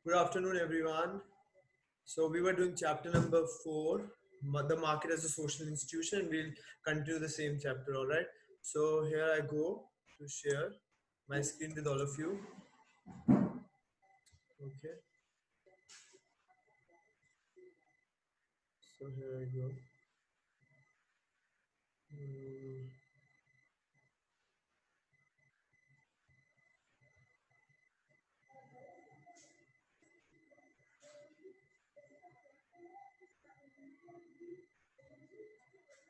Good afternoon, everyone. So we were doing chapter number 4, the market as a social institution. We'll continue the same chapter, all right? So here I go to share my screen with all of you. Okay, so here I go. Mm,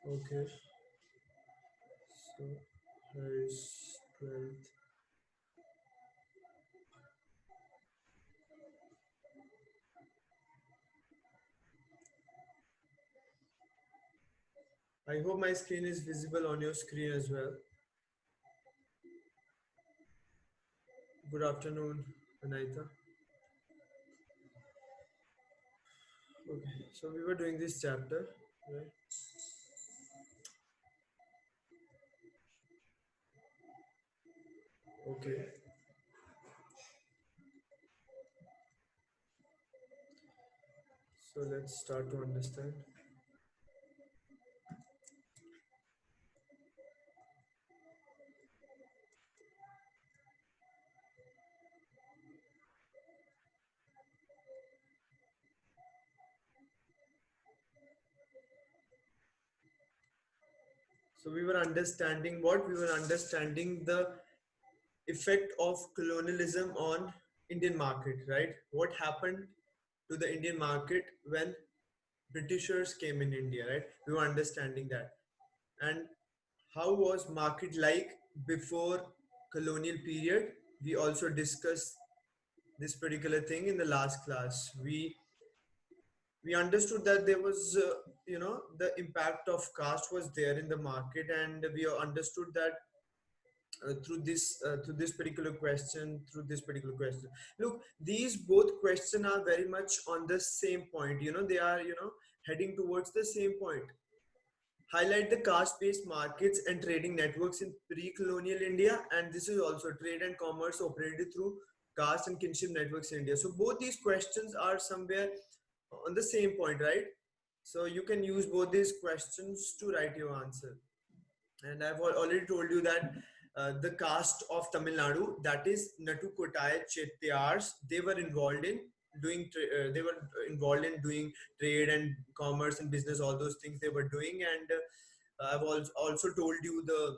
okay, so here is 12th. I hope my screen is visible on your screen as well. Good afternoon, Anita. Okay, so we were doing this chapter, right? Okay. So let's start to understand. So we were understanding what? We were understanding the effect of colonialism on Indian market, right? What happened to the Indian market when Britishers came in India, right? We were understanding that. And how was market like before colonial period? We also discussed this particular thing in the last class. We understood that there was the impact of caste was there in the market, and we understood that through this particular question. Look, these both questions are very much on the same point. They are heading towards the same point. Highlight the caste based markets and trading networks in pre-colonial India, and this is also trade and commerce operated through caste and kinship networks in India. So both these questions are somewhere on the same point, right? So you can use both these questions to write your answer. And I've already told you that the caste of Tamil Nadu, that is Natu Kotai Chettiars, they were involved in doing trade and commerce and business, all those things they were doing. And I've also told you the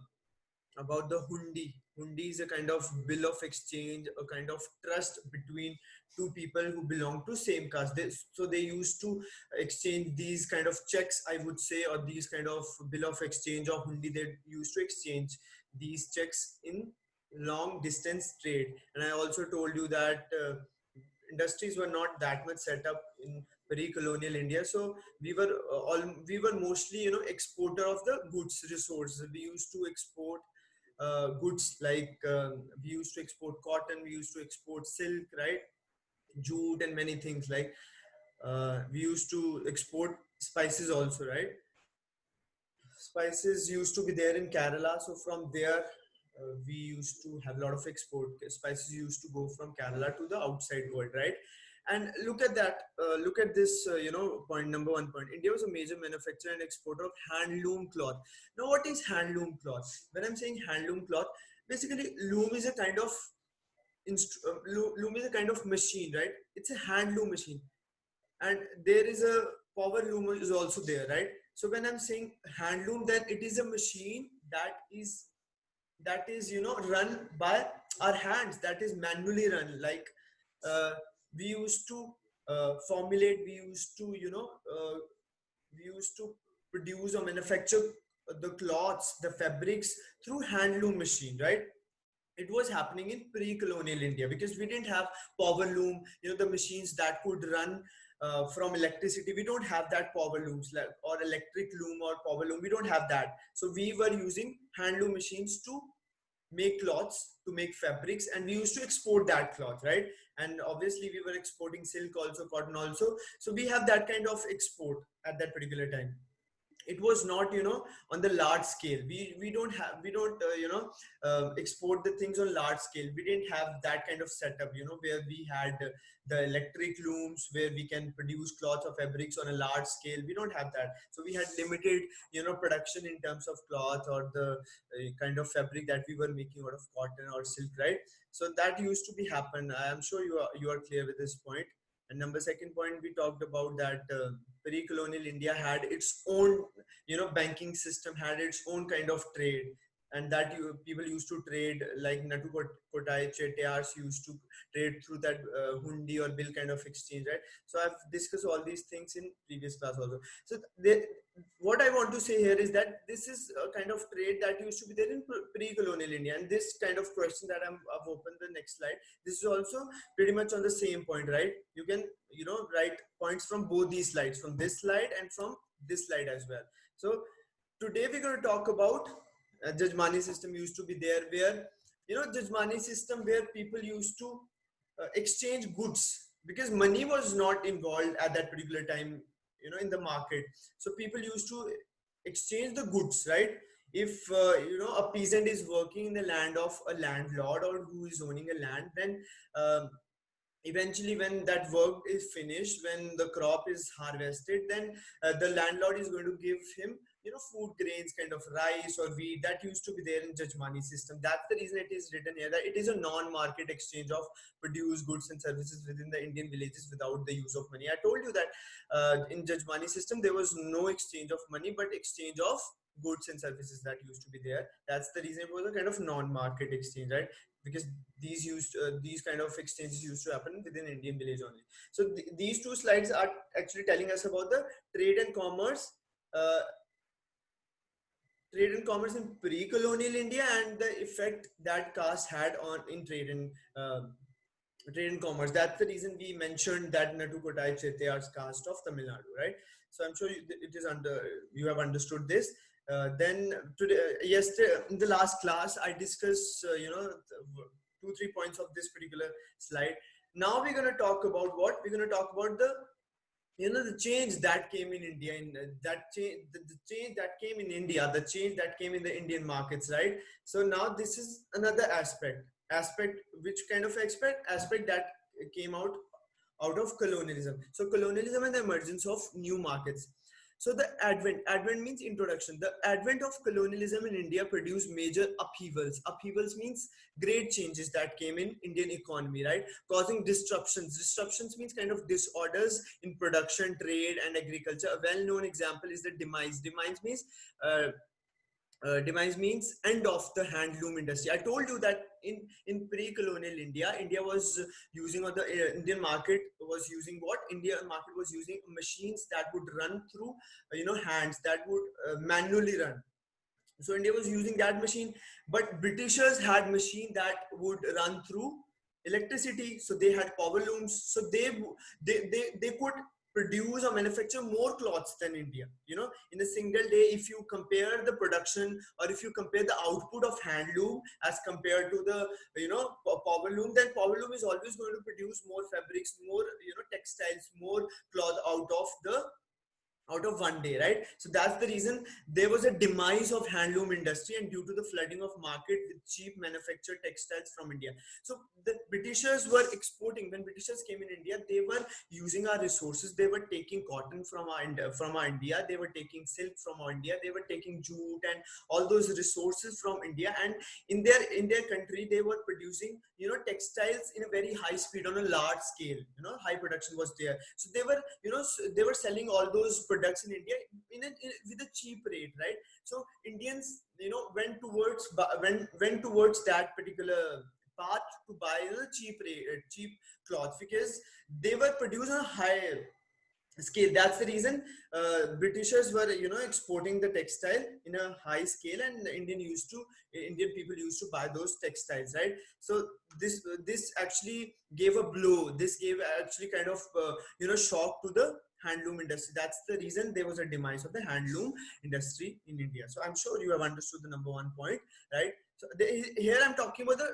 about the hundi. Hundi is a kind of bill of exchange, a kind of trust between two people who belong to same caste. So they used to exchange these kind of checks, I would say, or these kind of bill of exchange or hundi. They used to exchange these checks in long distance trade. And I also told you that industries were not that much set up in pre-colonial India. So we were mostly exporter of the goods resources. We used to export goods like we used to export cotton, we used to export silk, right? Jute and many things like we used to export spices also, right? Spices used to be there in Kerala, so from there we used to have a lot of export. Spices used to go from Kerala to the outside world, right? And look at that. Look at this. Point number one. Point. India was a major manufacturer and exporter of handloom cloth. Now, what is handloom cloth? When I'm saying handloom cloth, basically loom is a kind of loom is a kind of machine, right? It's a handloom machine, and there is a power loom is also there, right? So when I'm saying handloom, then it is a machine that is run by our hands, that is manually run. Like uh, we used to formulate, we used to produce or manufacture the cloths, the fabrics through handloom machine, right? It was happening in pre-colonial India because we didn't have power loom, the machines that could run from electricity. We don't have that power looms, like, or electric loom or power loom. We don't have that. So we were using handloom machines to make cloths, to make fabrics, and we used to export that cloth, right? And obviously we were exporting silk also, cotton also. So we have that kind of export at that particular time. it was not, on the large scale. We don't export the things on large scale. We didn't have that kind of setup, where we had the electric looms where we can produce cloth or fabrics on a large scale. We don't have that. So we had limited, production in terms of cloth or the kind of fabric that we were making out of cotton or silk, right? So that used to be happen. I am sure you are clear with this point. And number second point, we talked about that pre-colonial India had its own, banking system, had its own kind of trade, and that people used to trade like Natu Kotai Chettiars used to trade through that hundi or bill kind of exchange, right? So I've discussed all these things in previous class also. So what I want to say here is that this is a kind of trade that used to be there in pre-colonial India, and this kind of question that I've opened the next slide. This is also pretty much on the same point, right? You can, write points from both these slides, from this slide and from this slide as well. So today we're going to talk about Jajmani system used to be there, where, Jajmani system where people used to exchange goods, because money was not involved at that particular time, in the market. So people used to exchange the goods, right? If a peasant is working in the land of a landlord or who is owning a land, then um, eventually when that work is finished, when the crop is harvested, then the landlord is going to give him, food grains, kind of rice or wheat. That used to be there in Jajmani system. That's the reason it is written here that it is a non-market exchange of produced goods and services within the Indian villages without the use of money. I told you that in Jajmani system there was no exchange of money but exchange of goods and services that used to be there. That's the reason it was a kind of non-market exchange, right? Because these kind of exchanges used to happen within Indian village only. So these two slides are actually telling us about the trade and commerce, uh, trade and commerce in pre-colonial India, and the effect that caste had on in trade and commerce. That's the reason we mentioned that Natu Kotai Chettiar's caste of Tamil Nadu, right? So I'm sure it is you have understood this. Then today, yesterday in the last class, I discussed two three points of this particular slide. Now we're going to talk about what we're going to talk about the the change that came in India, in that change, the change that came in India, the change that came in the Indian markets, right? So now this is another aspect, which kind of aspect that came out of colonialism. So colonialism and the emergence of new markets. So the advent means introduction. The advent of colonialism in India produced major upheavals. Upheavals means great changes that came in Indian economy, right? Causing disruptions. Disruptions means kind of disorders in production, trade, and agriculture. A well-known example is the demise. Uh, Demise means end of the handloom industry. I told you that in pre-colonial India, India was using, or the Indian market was using what? Indian market was using machines that would run through, hands that would manually run. So India was using that machine, but Britishers had machine that would run through electricity. So they had power looms. So they could produce or manufacture more cloths than India. In a single day, if you compare the production or if you compare the output of handloom as compared to the power loom, then power loom is always going to produce more fabrics, more textiles, more cloth out of one day, right? So that's the reason there was a demise of handloom industry, and due to the flooding of market with cheap manufactured textiles from India. So the Britishers were exporting. When Britishers came in India, they were using our resources. They were taking cotton from our India. They were taking silk from our India. They were taking jute and all those resources from India, and in their country they were producing textiles in a very high speed on a large scale. High production was there. So they were selling all those products in India with a cheap rate, right? So Indians went towards that particular path to buy cheap cloth, because they were produced on a high scale. That's the reason Britishers were exporting the textile in a high scale, and the Indian people used to buy those textiles, right? So this actually gave a blow. This gave actually kind of shock to the handloom industry. That's the reason there was a demise of the handloom industry in India. So I'm sure you have understood the number one point, right? So here I'm talking about the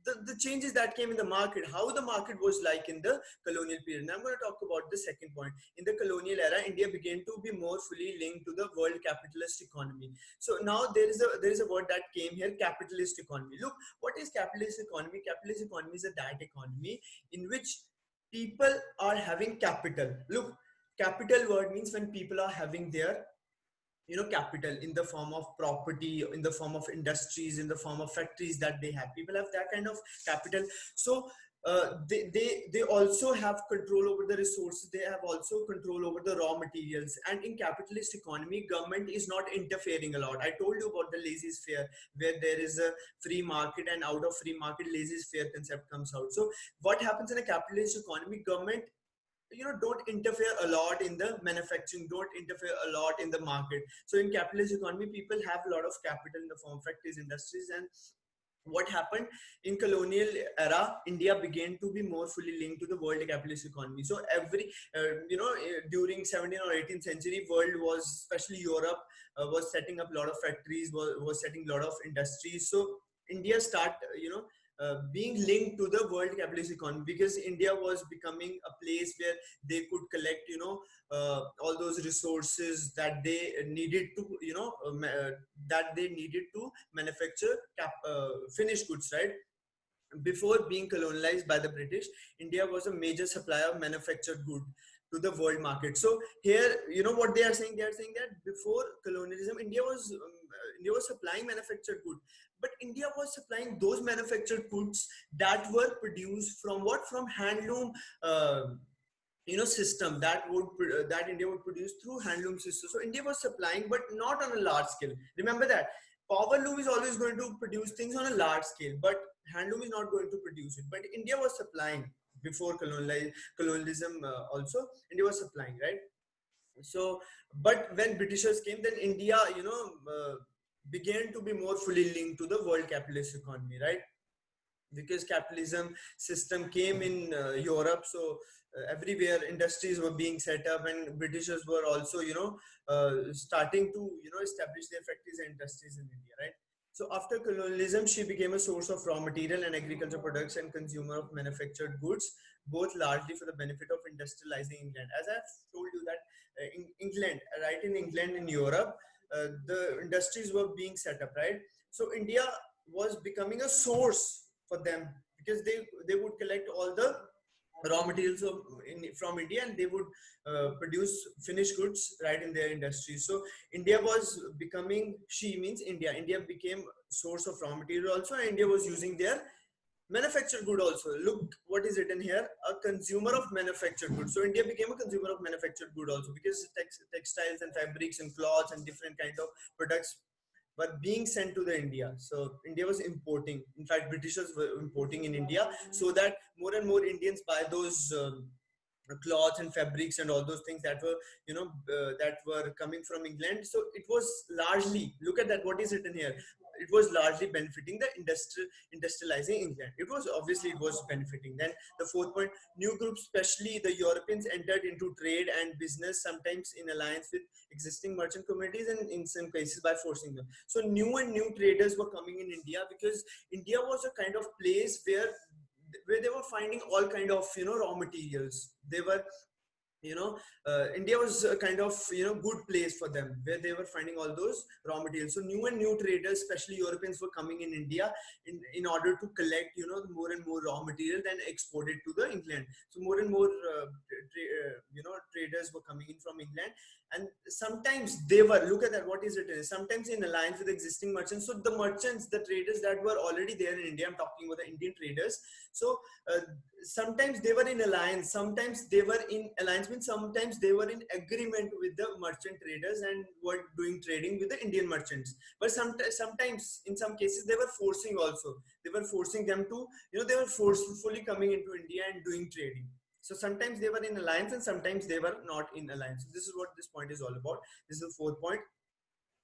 the changes that came in the market, how the market was like in the colonial period. Now I'm going to talk about the second point. In the colonial era, India began to be more fully linked to the world capitalist economy. So now there is a word that came here, capitalist economy. Look, what is capitalist economy? Capitalist economy is a that economy in which people are having capital. Look, capital word means when people are having their capital in the form of property, in the form of industries, in the form of factories that they have. People have that kind of capital. So they also have control over the resources, they have also control over the raw materials. And in capitalist economy, government is not interfering a lot. I told you about the laissez-faire, where there is a free market, and out of free market, laissez-faire concept comes out. So what happens in a capitalist economy? Government don't interfere a lot in the manufacturing, don't interfere a lot in the market. So in capitalist economy, people have a lot of capital in the form of factories, industries. And what happened in colonial era, India began to be more fully linked to the world capitalist economy. So every during 17th or 18th century, world was, especially Europe, was setting up a lot of factories, was setting a lot of industries. So India start being linked to the world capitalist economy, because India was becoming a place where they could collect all those resources that they needed to that they needed to manufacture finished goods, right? Before being colonialized by the British, India was a major supplier of manufactured good to the world market. So here, what they are saying? They are saying that before colonialism, India was supplying manufactured good, but India was supplying those manufactured goods that were produced from what? From handloom. System that India would produce through handloom system. So India was supplying, but not on a large scale. Remember that power loom is always going to produce things on a large scale, but handloom is not going to produce it. But India was supplying before colonialism. Also, India was supplying, right? So, but when Britishers came, then India began to be more fully linked to the world capitalist economy, right? Because capitalism system came in Europe. So everywhere industries were being set up, and Britishers were also starting to establish their factories and industries in India, right? So after colonialism, she became a source of raw material and agriculture products and consumer of manufactured goods, both largely for the benefit of industrializing England. As I've told you that in England, right, in England, in Europe, the industries were being set up, right? So India was becoming a source for them, because they would collect all the raw materials from India, and they would produce finished goods right in their industry. So India was becoming, she means India. India became source of raw material also, and India was using their manufactured good also. Look what is written here, a consumer of manufactured goods. So India became a consumer of manufactured good also, because textiles and fabrics and cloths and different kind of products were being sent to the India. So India was importing. In fact, Britishers were importing in India, so that more and more Indians buy those cloths and fabrics and all those things that were that were coming from England. So it was largely, look at that, what is written here, it was largely benefiting the industrializing England. It was obviously, it was benefiting. Then the fourth point, new groups, especially the Europeans, entered into trade and business, sometimes in alliance with existing merchant communities, and in some cases by forcing them. So new traders were coming in India, because India was a kind of place where they were finding all kind of raw materials. They were India was a kind of good place for them, where they were finding all those raw materials. So new traders, especially Europeans, were coming in India in order to collect more and more raw material, then export it to the England. So more and more traders were coming in from England, and sometimes they were, look at that, what is it, sometimes in alliance with existing merchants. So the merchants, the traders that were already there in India, I'm talking about the Indian traders. So sometimes they were in alliance, sometimes they were in alliance means sometimes they were in agreement with the merchant traders and were doing trading with the Indian merchants. But sometimes in some cases they were forcing also, they were forcing them to they were forcefully coming into India and doing trading. So sometimes they were in alliance and sometimes they were not in alliance. So this is what this point is all about. This is the fourth point.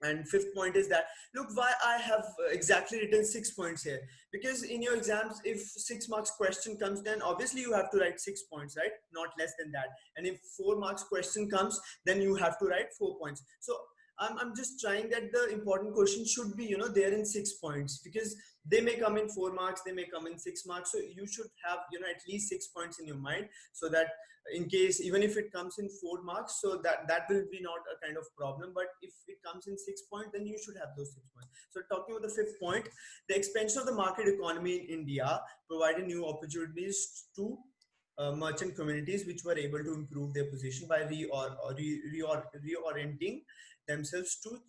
And fifth point is that, look, why I have exactly written 6 points here, because in your exams, if 6 marks question comes, then obviously you have to write 6 points, right? Not less than that. And if 4 marks question comes, then you have to write 4 points. So I'm just trying that the important question should be, there in 6 points, because they may come in 4 marks, they may come in 6 marks. So you should have, at least 6 points in your mind, so that in case, even if it comes in 4 marks, so that will be not a kind of problem. But if it comes in 6 points, then you should have those 6 points. So talking about the fifth point, the expansion of the market economy in India provided new opportunities to merchant communities, which were able to improve their position by reorienting themselves to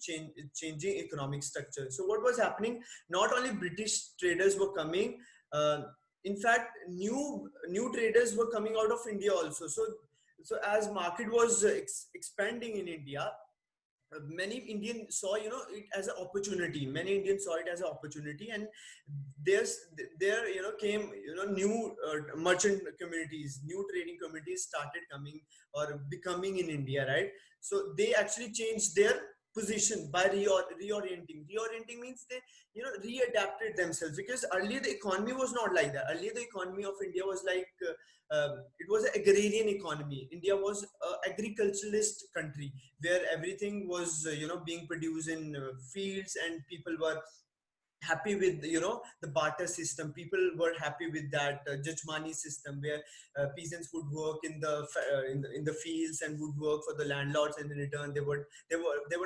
changing economic structure. So what was happening? Not only British traders were coming, uh, in fact, new traders were coming out of India also. So as market was expanding in India, many Indians saw, it as an opportunity. Many Indians saw it as an opportunity, and there's there came, new merchant communities, new trading communities started coming or becoming in India, right? So they actually changed their position by reorienting. Reorienting means they, readapted themselves, because earlier the economy was not like that. Earlier the economy of India was like, it was an agrarian economy. India was an agriculturalist country, where everything was, being produced in fields, and people were happy with, the barter system. People were happy with that jajmani system, where peasants would work in the fields and would work for the landlords, and in return they were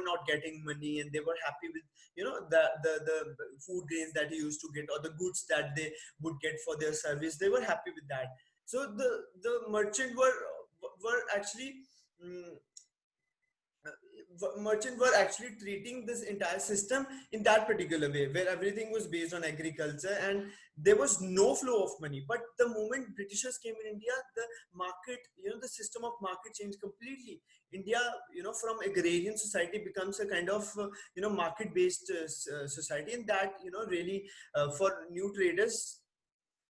not getting money, and they were happy with, the food grains that he used to get, or the goods that they would get for their service. They were happy with that. So the merchant were actually, mm, merchant were actually treating this entire system in that particular way, where everything was based on agriculture, and there was no flow of money. But the moment Britishers came in India, the market, the system of market changed completely. India, from agrarian society becomes a kind of, market based society. And that, really, for new traders,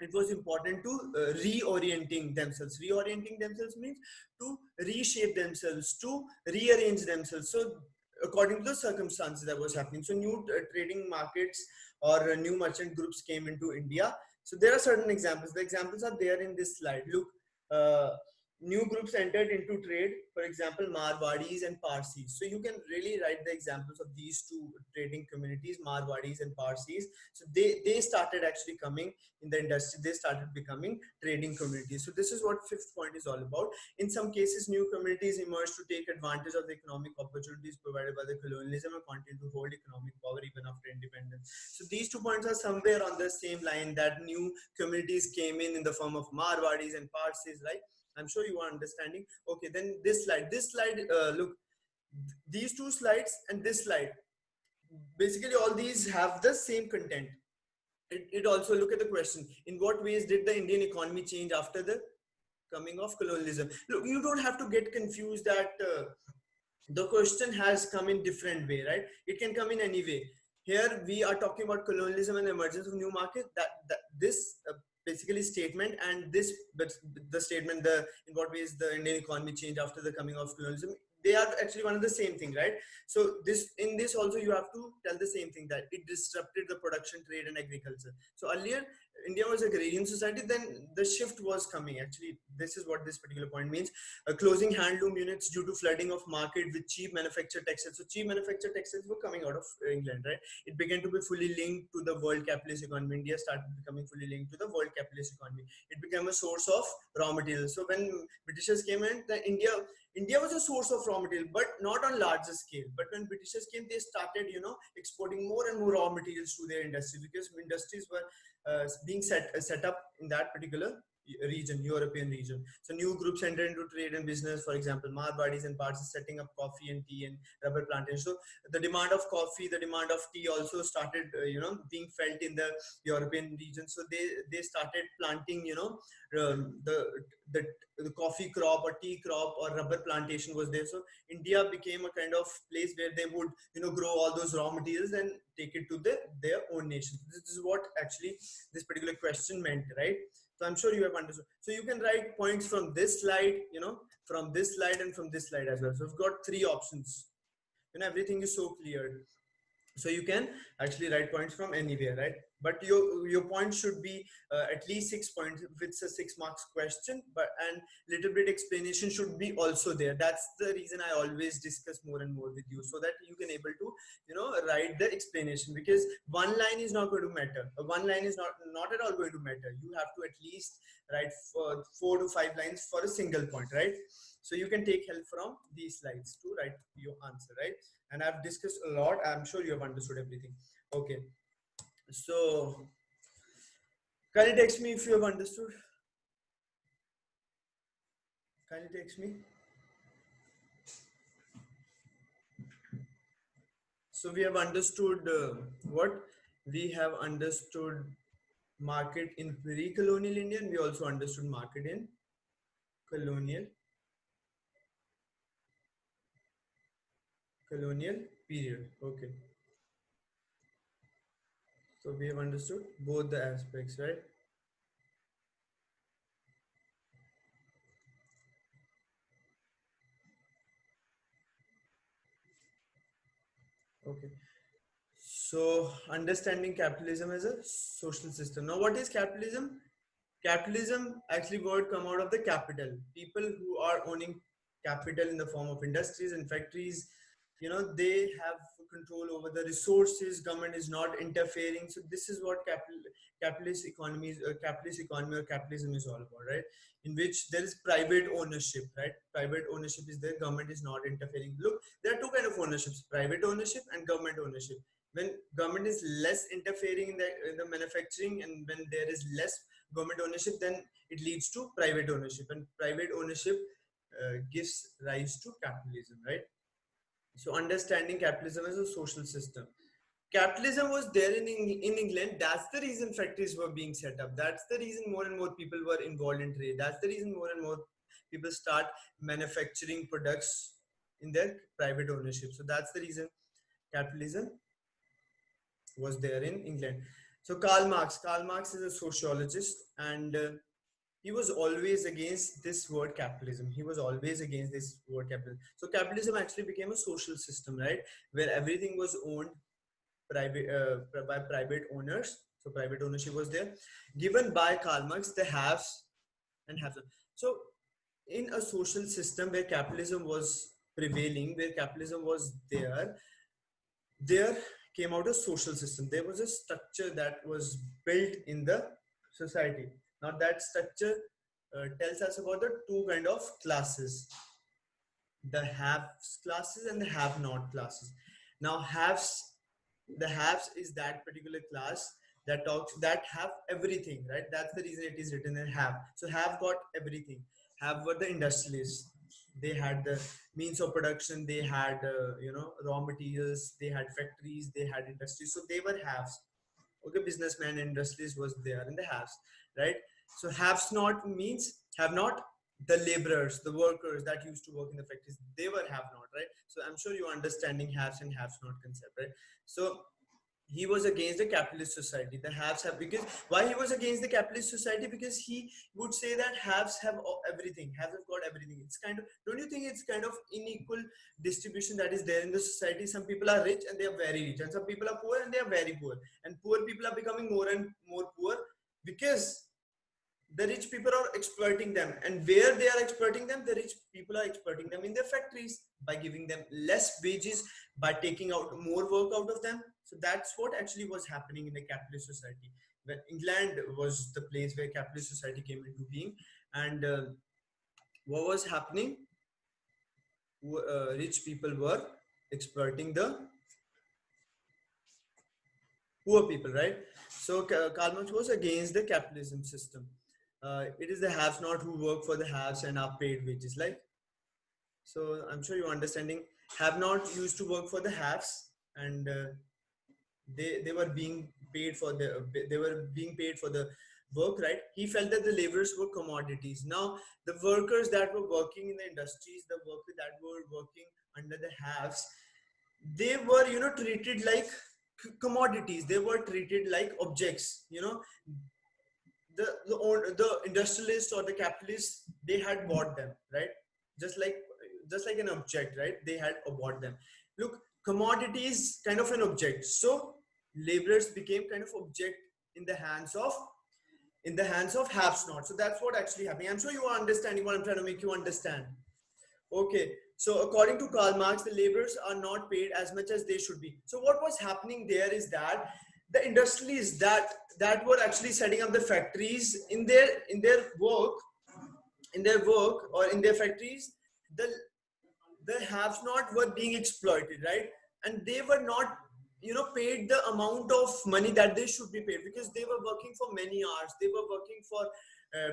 it was important to reorienting themselves. Reorienting themselves means to reshape themselves, to rearrange themselves, so according to the circumstances that was happening. So new trading markets or new merchant groups came into India. So there are certain examples. The examples are there in this slide. Look, uh, new groups entered into trade, for example, Marwadis and Parsis. So you can really write the examples of these two trading communities, Marwadis and Parsis. So they started actually coming in the industry. They started becoming trading communities. So this is what fifth point is all about. In some cases, new communities emerged to take advantage of the economic opportunities provided by the colonialism, and continue to hold economic power even after independence. So these 2 points are somewhere on the same line, that new communities came in the form of Marwadis and Parsis, right? I'm sure you are understanding. Okay, then this slide, look, these two slides and this slide, basically all these have the same content. It also look at the question: in what ways did the Indian economy change after the coming of colonialism? Look, you don't have to get confused that the question has come in different way, right? It can come in any way. Here we are talking about colonialism and emergence of new market. That this basically statement, and this, but the statement, the in what ways the Indian economy changed after the coming of colonialism, they are actually one of the same thing, right? So this also you have to tell the same thing, that it disrupted the production, trade, and agriculture. So earlier India was agrarian society, then the shift was coming. Actually, this is what this particular point means. Closing handloom units due to flooding of market with cheap manufactured textiles. So cheap manufactured textiles were coming out of England, right? It began to be fully linked to the world capitalist economy. India started becoming fully linked to the world capitalist economy. It became a source of raw materials. So when Britishers came in, India was a source of raw material, but not on larger scale. But when Britishers came, they started, exporting more and more raw materials to their industry, because industries were being set up in that particular region, European region. So new groups entered into trade and business. For example, Marwadis and Parsis setting up coffee and tea and rubber plantation. So the demand of coffee, the demand of tea also started, being felt in the European region. So they started planting, the the the coffee crop or tea crop or rubber plantation was there. So India became a kind of place where they would, grow all those raw materials and take it to their own nation. This is what actually this particular question meant, right? So I'm sure you have understood. So you can write points from this slide, from this slide and from this slide as well. So we've got three options. Everything is so clear. So you can actually write points from anywhere, right? but your point should be at least 6 points if it's a 6 marks question, but and little bit explanation should be also there. That's the reason I always discuss more and more with you, so that you can able to write the explanation, because one line is not going to matter. One line is not at all going to matter. You have to at least write for 4 to 5 lines for a single point, right? So you can take help from these slides to write your answer, right? And I've discussed a lot. I'm sure you have understood everything. Okay, so can you text me if you have understood? Can you text me? So we have understood what? We have understood market in pre-colonial India, and we also understood market in colonial period. Okay. So we have understood both the aspects, right? Okay. So understanding capitalism as a social system. Now, what is capitalism? Capitalism actually word come out of the capital. People who are owning capital in the form of industries and factories, they have control over the resources. Government is not interfering. So this is what capitalist economy or capitalism is all about, right? In which there is private ownership, right? Private ownership is there. Government is not interfering. Look, there are two kind of ownerships: private ownership and government ownership. When government is less interfering in the manufacturing, and when there is less government ownership, then it leads to private ownership, and private ownership gives rise to capitalism, right? So understanding capitalism as a social system. Capitalism was there in England. That's the reason factories were being set up. That's the reason more and more people were involved in trade. That's the reason more and more people start manufacturing products in their private ownership. So that's the reason capitalism was there in England. So Karl Marx is a sociologist, and he was always against this word capitalism. He was always against this word capitalism. So capitalism actually became a social system, right, where everything was owned by private owners. So private ownership was there, given by Karl Marx, the haves and have. So in a social system where capitalism was prevailing, where capitalism was there came out a social system. There was a structure that was built in the society. Now that structure tells us about the two kind of classes: the haves classes and the have not classes. Now the haves is that particular class that have everything, right? That's the reason it is written in have. So have got everything. Have were the industrialists. They had the means of production. They had raw materials. They had factories. They had industries. So they were haves. Okay, businessman and industrialists was there in the haves, right? So haves not means have not. The laborers, the workers that used to work in the factories, they were have not, right? So I'm sure you're understanding haves and haves not concept, right? So he was against the capitalist society. The haves have, because why he was against the capitalist society? Because he would say that haves have everything, haves have got everything. It's kind of, don't you think it's kind of unequal distribution that is there in the society? Some people are rich and they are very rich, and some people are poor and they are very poor, and poor people are becoming more and more poor because the rich people are exploiting them. And where they are exploiting them, the rich people are exploiting them in their factories by giving them less wages, by taking out more work out of them. So that's what actually was happening in the capitalist society. When England was the place where capitalist society came into being, and what was happening? Rich people were exploiting the poor people, right? So Karl Marx was against the capitalism system. It is the haves not who work for the haves and are paid wages. Like, so I'm sure you're understanding. Have not used to work for the haves, and they were being paid for the work, right? He felt that the laborers were commodities. Now the workers that were working in the industries, the workers that were working under the haves, they were treated like commodities. They were treated like objects. The industrialists or the capitalists, they had bought them, right? Just like an object, right? They had bought them. Look, commodity is kind of an object. So laborers became kind of object in the hands of haves not. So that's what actually happening. I'm sure you are understanding what I'm trying to make you understand. Okay, so according to Karl Marx, the laborers are not paid as much as they should be. So what was happening there is that the industrialists that were actually setting up the factories in their work or in their factories, the have not were being exploited, right? And they were not, paid the amount of money that they should be paid, because they were working for many hours. They were working for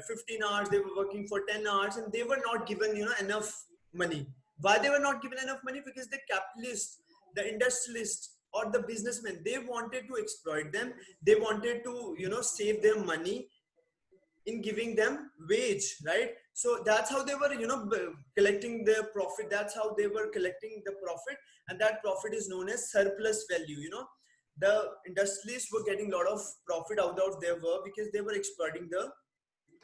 15 hours, they were working for 10 hours, and they were not given, enough money. Why they were not given enough money? Because the capitalists, the industrialists, or the businessmen, they wanted to exploit them. They wanted to, save their money in giving them wage, right? So that's how they were, collecting their profit. That's how they were collecting the profit, and that profit is known as surplus value. The industrialists were getting a lot of profit out of their work because they were exploiting the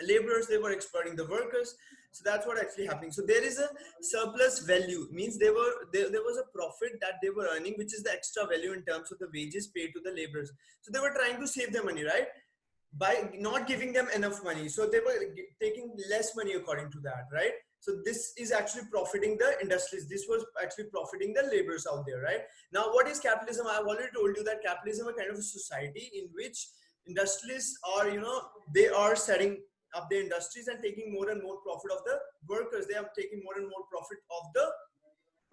laborers, they were exploiting the workers. So that's what actually happening. So there is a surplus value, means there was a profit that they were earning, which is the extra value in terms of the wages paid to the laborers. So they were trying to save their money, right, by not giving them enough money. So they were taking less money according to that, right? So this is actually profiting the industries. This was actually profiting the laborers out there, right? Now, what is capitalism? I've already told you that capitalism is a kind of a society in which industrialists are, they are setting up the industries and taking more and more profit of the workers. They are taking more and more profit of the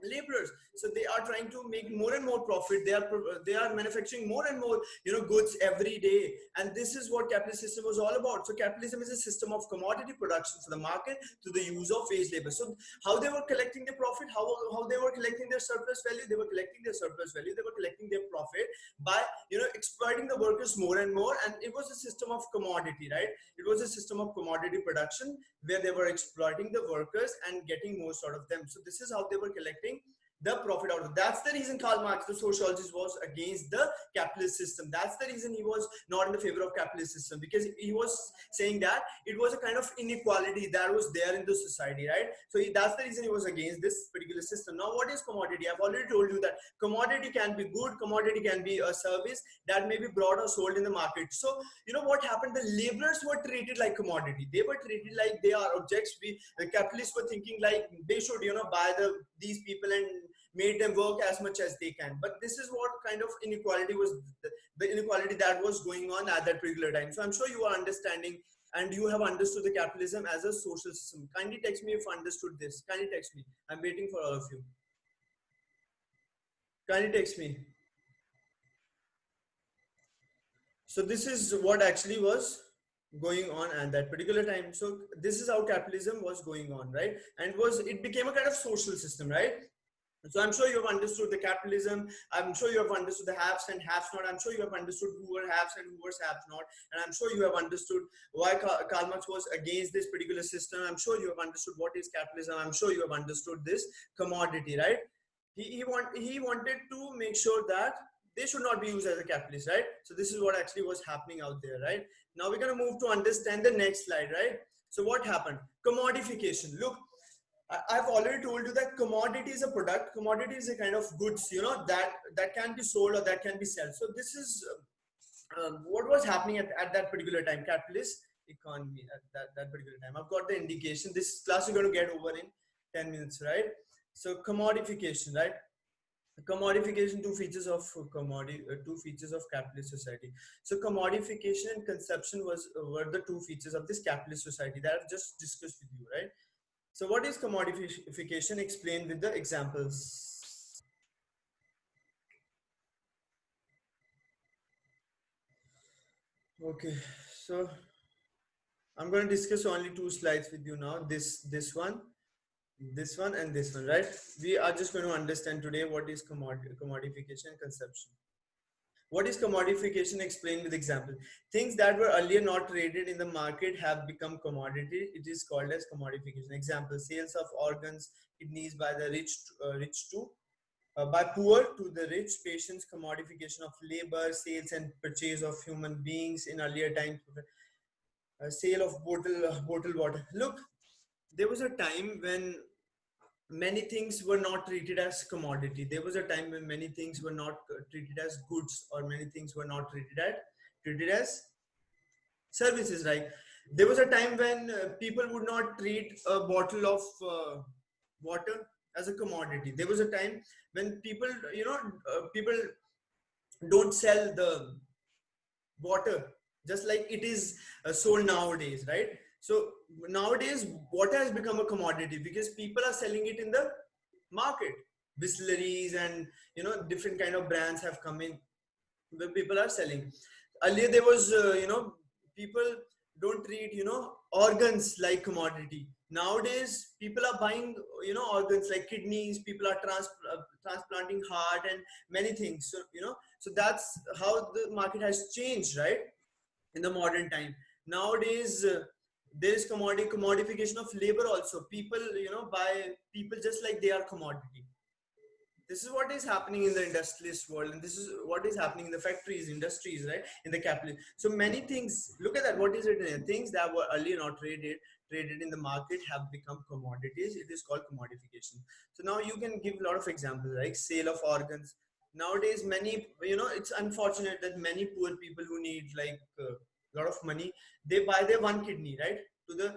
laborers. So they are trying to make more and more profit. They are manufacturing more and more, goods every day. And this is what capitalist system was all about. So capitalism is a system of commodity production for the market to the use of wage labor. So how they were collecting the profit, how they were collecting their surplus value? They were collecting their surplus value, they were collecting their profit by, exploiting the workers more and more. And it was a system of commodity, right? It was a system of commodity production where they were exploiting the workers and getting most out of them. So this is how they were collecting the profit out of. That's the reason Karl Marx, the sociologist, was against the capitalist system. That's the reason he was not in the favor of capitalist system, because he was saying that it was a kind of inequality that was there in the society, right? So that's the reason he was against this particular system. Now, what is commodity? I've already told you that commodity can be good, commodity can be a service that may be brought or sold in the market. So what happened? The laborers were treated like commodity. They were treated like they are objects. The capitalists were thinking like they should, buy these people and made them work as much as they can. But this is what kind of inequality was, the inequality that was going on at that particular time. So I'm sure you are understanding and you have understood the capitalism as a social system. Kindly text me if you understood this. Kindly text me. I'm waiting for all of you. Kindly text me. So this is what actually was going on at that particular time. So this is how capitalism was going on, right? And it became a kind of social system, right? So I'm sure you have understood the capitalism. I'm sure you have understood the haves and haves not. I'm sure you have understood who were haves and who were haves not. And I'm sure you have understood why Karl Marx was against this particular system. I'm sure you have understood what is capitalism. I'm sure you have understood this commodity, right? He wanted to make sure that they should not be used as a capitalist, right? So this is what actually was happening out there, right? Now we're going to move to understand the next slide, right? So what happened? Commodification. Look, I've already told you that commodity is a product. Commodity is a kind of goods, that can be sold or that can be sold. So this is what was happening at that particular time, capitalist economy at that particular time. I've got the indication. This class is going to get over in 10 minutes, right? So commodification, right? Commodification, two features of capitalist society. So commodification and consumption were the two features of this capitalist society that I've just discussed with you, right? So what is commodification? Explained with the examples. Okay, so I'm going to discuss only two slides with you now. This one, and this one, right? We are just going to understand today what is commodification and consumption. What is commodification? Explained with example. Things that were earlier not traded in the market have become commodity. It is called as commodification. Example: sales of organs, kidneys by the rich to by poor to the rich. Patients, commodification of labor, sales and purchase of human beings in earlier times. Sale of bottled water. Look, there was a time when many things were not treated as commodity. There was a time when many things were not treated as goods, or many things were not treated as services, right? There was a time when people would not treat a bottle of water as a commodity. There was a time when people, people don't sell the water just like it is sold nowadays, right? So nowadays water has become a commodity because people are selling it in the market. Distilleries and different kind of brands have come in where people are selling. Earlier there was people don't treat organs like commodity. Nowadays people are buying organs like kidneys. People are transplanting heart and many things. So so that's how the market has changed, right? In the modern time nowadays, there is commodification of labor also. People buy people just like they are commodity. This is what is happening in the industrialist world, and this is what is happening in the factories, industries, right? In the capitalist. So many things, look at that, what is it in there? Things that were earlier not traded in the market have become commodities. It is called commodification. So now you can give a lot of examples like sale of organs. Nowadays many, it's unfortunate that many poor people who need like a lot of money, they buy their one kidney, right? to the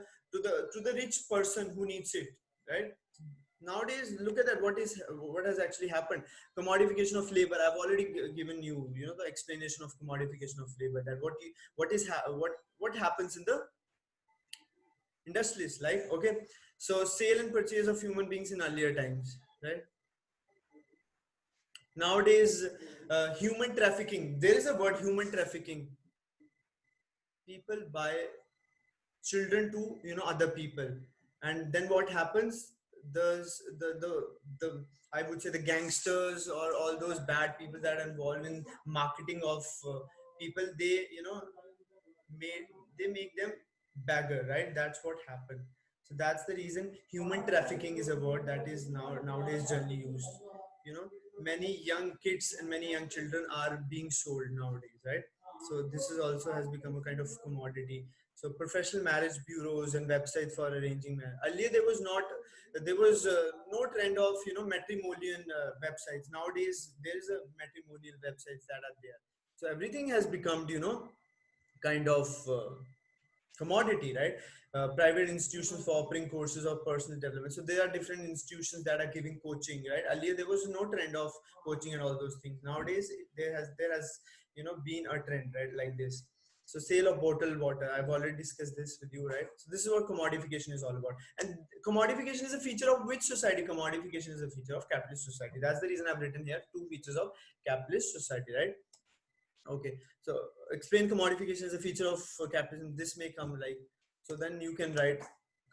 to the rich person who needs it, right? Nowadays look at that, what has actually happened. Commodification of labor, I've already given you the explanation of commodification of labor, that what happens in the industrialist life. Okay, so sale and purchase of human beings in earlier times, right? Nowadays human trafficking, there is a word, human trafficking. People buy children to other people, and then what happens, the I would say the gangsters or all those bad people that are involved in marketing of people, they made they make them beggar, right? That's what happened. So that's the reason human trafficking is a word that is nowadays generally used. Many young kids and many young children are being sold nowadays, right? So this is also has become a kind of commodity. So professional marriage bureaus and websites for arranging marriage. Earlier there was no trend of matrimonial websites. Nowadays there is a matrimonial websites that are there. So everything has become kind of commodity, right? Private institutions for offering courses of personal development. So there are different institutions that are giving coaching, right? Earlier there was no trend of coaching and all those things. Nowadays there has been a trend, right, like this. So sale of bottled water, I've already discussed this with you, right? So this is what commodification is all about. And commodification is a feature of which society? Commodification is a feature of capitalist society. That's the reason I've written here two features of capitalist society, right? Okay, so explain commodification as a feature of capitalism. This may come like, so then you can write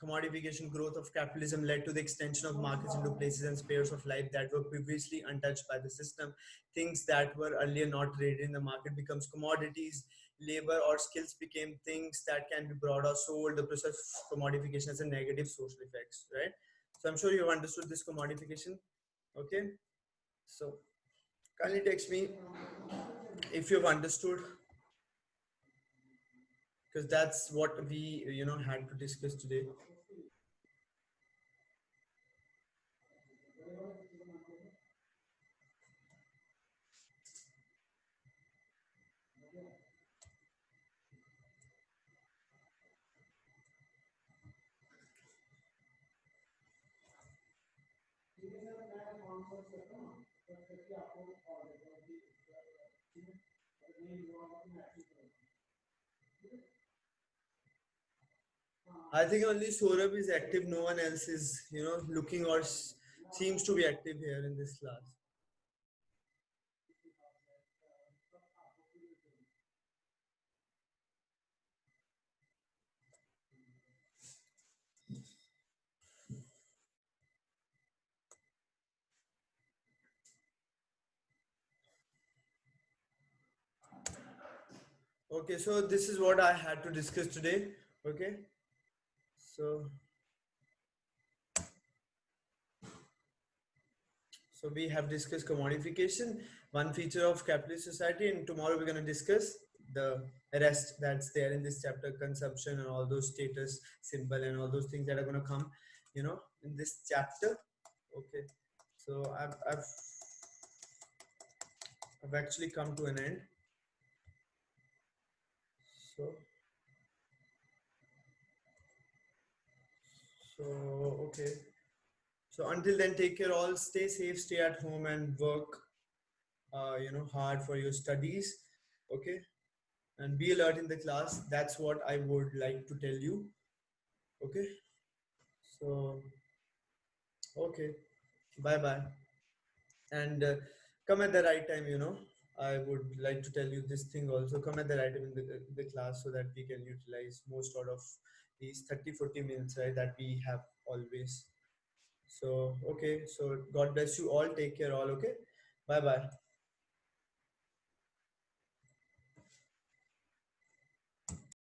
commodification growth of capitalism led to the extension of markets into places and spheres of life that were previously untouched by the system. Things that were earlier not traded in the market becomes commodities. Labor or skills became things that can be bought or sold. The process of commodification has a negative social effects, right? So I'm sure you have understood this commodification. Okay, so kindly text me if you've understood, because that's what we had to discuss today. I think only Saurabh is active, no one else is looking or seems to be active here in this class. Okay, so this is what I had to discuss today. Okay, so we have discussed commodification, one feature of capitalist society, and tomorrow we're going to discuss the rest that's there in this chapter, consumption and all those status symbol and all those things that are going to come, in this chapter. Okay, so I've actually come to an end. So So okay. So until then, take care all. Stay safe. Stay at home and work. Hard for your studies. Okay, and be alert in the class. That's what I would like to tell you. Okay. So okay. Bye bye. And come at the right time. I would like to tell you this thing also. Come at the right time in the class so that we can utilize most out of these 30-40 minutes, right, that we have always. So okay, so God bless you all. Take care all. Okay, bye bye.